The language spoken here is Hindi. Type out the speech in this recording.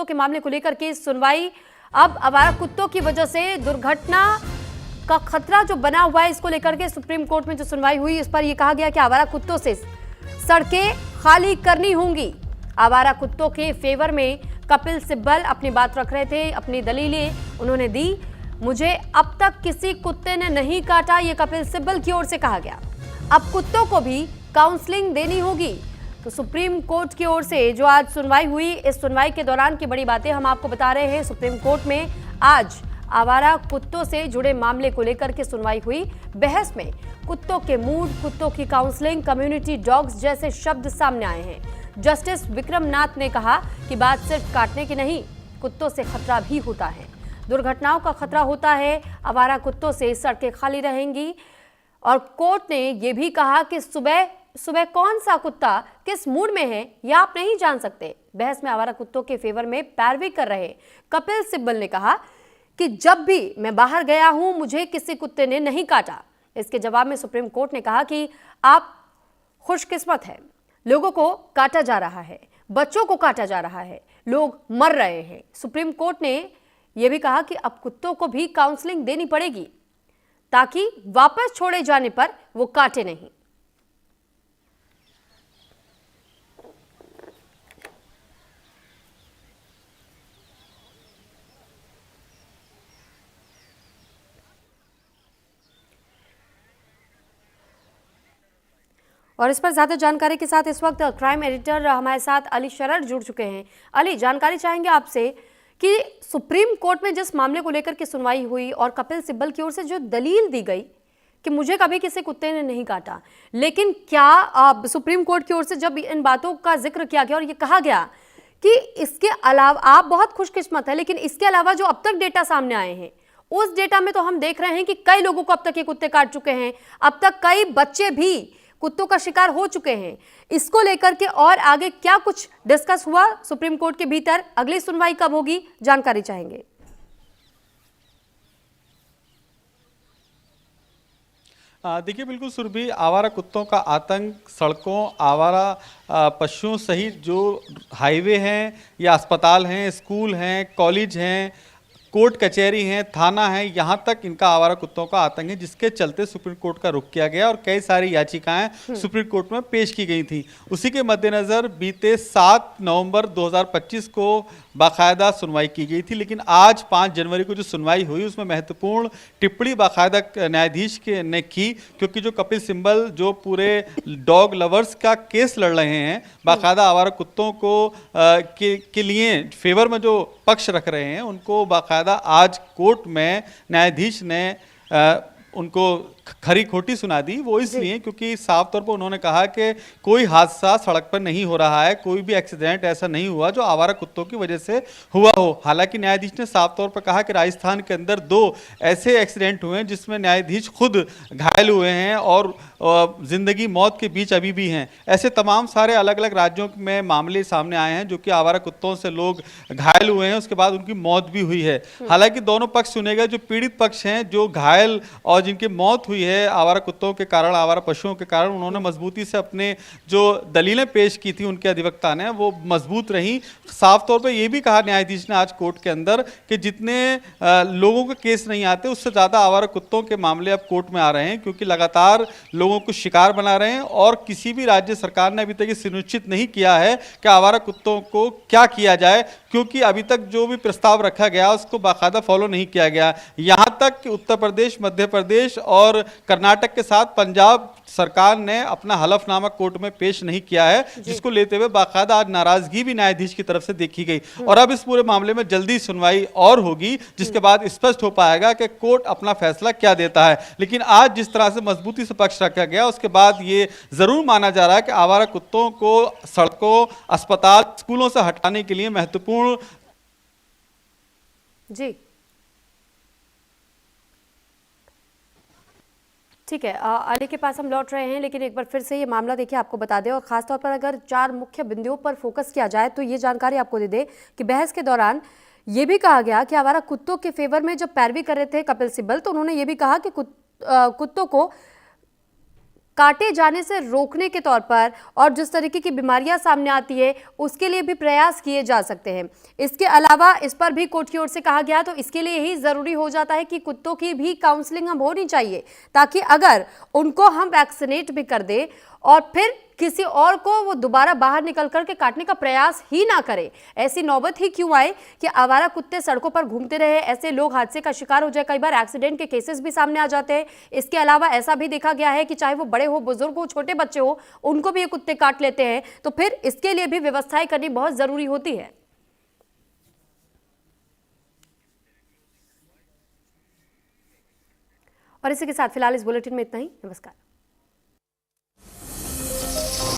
के मामले को लेकर के सुनवाई अब आवारा कुत्तों की वजह से दुर्घटना का खतरा जो बना हुआ है, इसको लेकर के सुप्रीम कोर्ट में जो सुनवाई हुई, इस पर यह कहा गया कि आवारा कुत्तों से सड़कें खाली करनी होंगी। आवारा कुत्तों के फेवर में कपिल सिब्बल अपनी बात रख रहे थे, अपनी दलीलें उन्होंने दी। मुझे अब तक किसी कुत्ते ने नहीं काटा, ये कपिल सिब्बल की ओर से कहा गया। अब कुत्तों को भी काउंसलिंग देनी होगी। तो सुप्रीम कोर्ट की ओर से जो आज सुनवाई हुई, इस सुनवाई के दौरान की बड़ी बातें हम आपको बता रहे हैं। सुप्रीम कोर्ट में आज आवारा कुत्तों से जुड़े मामले को लेकर के सुनवाई हुई। बहस में कुत्तों के मूड, कुत्तों की काउंसलिंग, कम्युनिटी डॉग्स जैसे शब्द सामने आए हैं। जस्टिस विक्रम नाथ ने कहा कि बात सिर्फ काटने की नहीं, कुत्तों से खतरा भी होता है, दुर्घटनाओं का खतरा होता है। आवारा कुत्तों से सड़कें खाली रहेंगी। और कोर्ट ने यह भी कहा कि सुबह कौन सा कुत्ता किस मूड में है यह आप नहीं जान सकते। बहस में आवारा कुत्तों के फेवर में पैरवी कर रहे कपिल सिब्बल ने कहा कि जब भी मैं बाहर गया हूं, मुझे किसी कुत्ते ने नहीं काटा। इसके जवाब में सुप्रीम कोर्ट ने कहा कि आप खुशकिस्मत हैं, लोगों को काटा जा रहा है, बच्चों को काटा जा रहा है, लोग मर रहे हैं। सुप्रीम कोर्ट ने यह भी कहा कि अब कुत्तों को भी काउंसलिंग देनी पड़ेगी ताकि वापस छोड़े जाने पर वो काटे नहीं। और इस पर ज्यादा जानकारी के साथ इस वक्त क्राइम एडिटर हमारे साथ अली शरर जुड़ चुके हैं। अली, जानकारी चाहेंगे आपसे कि सुप्रीम कोर्ट में जिस मामले को लेकर के सुनवाई हुई और कपिल सिब्बल की ओर से जो दलील दी गई कि मुझे कभी किसी कुत्ते ने नहीं काटा, लेकिन क्या सुप्रीम कोर्ट की ओर से जब इन बातों का जिक्र किया गया और ये कहा गया कि इसके अलावा आप बहुत खुशकिस्मत है, लेकिन इसके अलावा जो अब तक डेटा सामने आए हैं, उस डेटा में तो हम देख रहे हैं कि कई लोगों को अब तक ये कुत्ते काट चुके हैं, अब तक कई बच्चे भी कुत्तों का शिकार हो चुके हैं। इसको लेकर के और आगे क्या कुछ डिस्कस हुआ सुप्रीम कोर्ट के भीतर? अगली सुनवाई कब होगी, जानकारी चाहेंगे। देखिए, बिल्कुल सुरभि, आवारा कुत्तों का आतंक सड़कों, आवारा पशुओं सहित जो हाईवे हैं या अस्पताल हैं, स्कूल हैं, कॉलेज हैं, कोर्ट कचहरी हैं, थाना है, यहाँ तक इनका आवारा कुत्तों का आतंक है, जिसके चलते सुप्रीम कोर्ट का रुख किया गया और कई सारी याचिकाएं सुप्रीम कोर्ट में पेश की गई थी। उसी के मद्देनज़र बीते 7 नवंबर 2025 को बाकायदा सुनवाई की गई थी, लेकिन आज 5 जनवरी को जो सुनवाई हुई उसमें महत्वपूर्ण टिप्पणी बाकायदा न्यायाधीश ने की, क्योंकि जो कपिल सिब्बल जो पूरे डॉग लवर्स का केस लड़ रहे हैं, बाकायदा आवारा कुत्तों को के लिए फेवर में जो पक्ष रख रहे हैं, उनको बाकायदा आज कोर्ट में न्यायाधीश ने उनको खरी खोटी सुना दी। वो इसलिए क्योंकि साफ तौर पर उन्होंने कहा कि कोई हादसा सड़क पर नहीं हो रहा है, कोई भी एक्सीडेंट ऐसा नहीं हुआ जो आवारा कुत्तों की वजह से हुआ हो। हालांकि न्यायाधीश ने साफ तौर पर कहा कि राजस्थान के अंदर 2 ऐसे एक्सीडेंट हुए हैं जिसमें न्यायाधीश खुद घायल हुए हैं और जिंदगी मौत के बीच अभी भी हैं। ऐसे तमाम सारे अलग अलग राज्यों में मामले सामने आए हैं जो कि आवारा कुत्तों से लोग घायल हुए हैं, उसके बाद उनकी मौत भी हुई है। हालांकि दोनों पक्ष सुने गए। जो पीड़ित पक्ष हैं, जो घायल और जिनकी मौत हुई है आवारा कुत्तों के कारण, आवारा पशुओं के कारण, उन्होंने मजबूती से अपने जो दलीलें पेश की थी उनके अधिवक्ता ने, वो मजबूत रही। साफ तौर पे ये भी कहा न्यायाधीश ने आज कोर्ट के अंदर कि जितने लोगों के केस नहीं आते, उससे ज़्यादा आवारा कुत्तों के मामले अब कोर्ट में आ रहे हैं, क्योंकि लगातार लोगों को शिकार बना रहे हैं और किसी भी राज्य सरकार ने अभी तक ये सुनिश्चित नहीं किया है कि आवारा कुत्तों को क्या किया जाए, क्योंकि अभी तक जो भी प्रस्ताव रखा गया उसको बाकायदा फॉलो नहीं किया गया। यहाँ तक कि उत्तर प्रदेश, मध्य प्रदेश और कर्नाटक के साथ पंजाब सरकार ने अपना हलफनामा कोर्ट में पेश नहीं किया है, जिसको लेते हुए बाकायदा आज नाराजगी भी न्यायाधीश की तरफ से देखी गई। और अब इस पूरे मामले में जल्दी सुनवाई और होगी, जिसके बाद स्पष्ट हो पाएगा कि कोर्ट अपना फैसला क्या देता है। लेकिन आज जिस तरह से मजबूती से पक्ष रखा गया, उसके बाद ये जरूर माना जा रहा है कि आवारा कुत्तों को सड़कों, अस्पताल, स्कूलों से हटाने के लिए महत्वपूर्ण जी ठीक है। अली के पास हम लौट रहे हैं, लेकिन एक बार फिर से ये मामला देखिए आपको बता दें और खासतौर पर अगर 4 मुख्य बिंदुओं पर फोकस किया जाए तो ये जानकारी आपको दे दे कि बहस के दौरान ये भी कहा गया कि आवारा कुत्तों के फेवर में जब पैरवी कर रहे थे कपिल सिब्बल, तो उन्होंने ये भी कहा कि कुत्तों को काटे जाने से रोकने के तौर पर और जिस तरीके की बीमारियां सामने आती है उसके लिए भी प्रयास किए जा सकते हैं। इसके अलावा इस पर भी कोर्ट की ओर से कहा गया, तो इसके लिए यही जरूरी हो जाता है कि कुत्तों की भी काउंसलिंग हम होनी चाहिए, ताकि अगर उनको हम वैक्सीनेट भी कर दे और फिर किसी और को वो दोबारा बाहर निकल करके काटने का प्रयास ही ना करे। ऐसी नौबत ही क्यों आए कि आवारा कुत्ते सड़कों पर घूमते रहे, ऐसे लोग हादसे का शिकार हो जाए। कई बार एक्सीडेंट के केसेस भी सामने आ जाते हैं। इसके अलावा ऐसा भी देखा गया है कि चाहे वो बड़े हो, बुजुर्ग हो, छोटे बच्चे हो, उनको भी ये कुत्ते काट लेते हैं। तो फिर इसके लिए भी व्यवस्थाएं करनी बहुत जरूरी होती है। और इसी के साथ फिलहाल इस बुलेटिन में इतना ही। नमस्कार।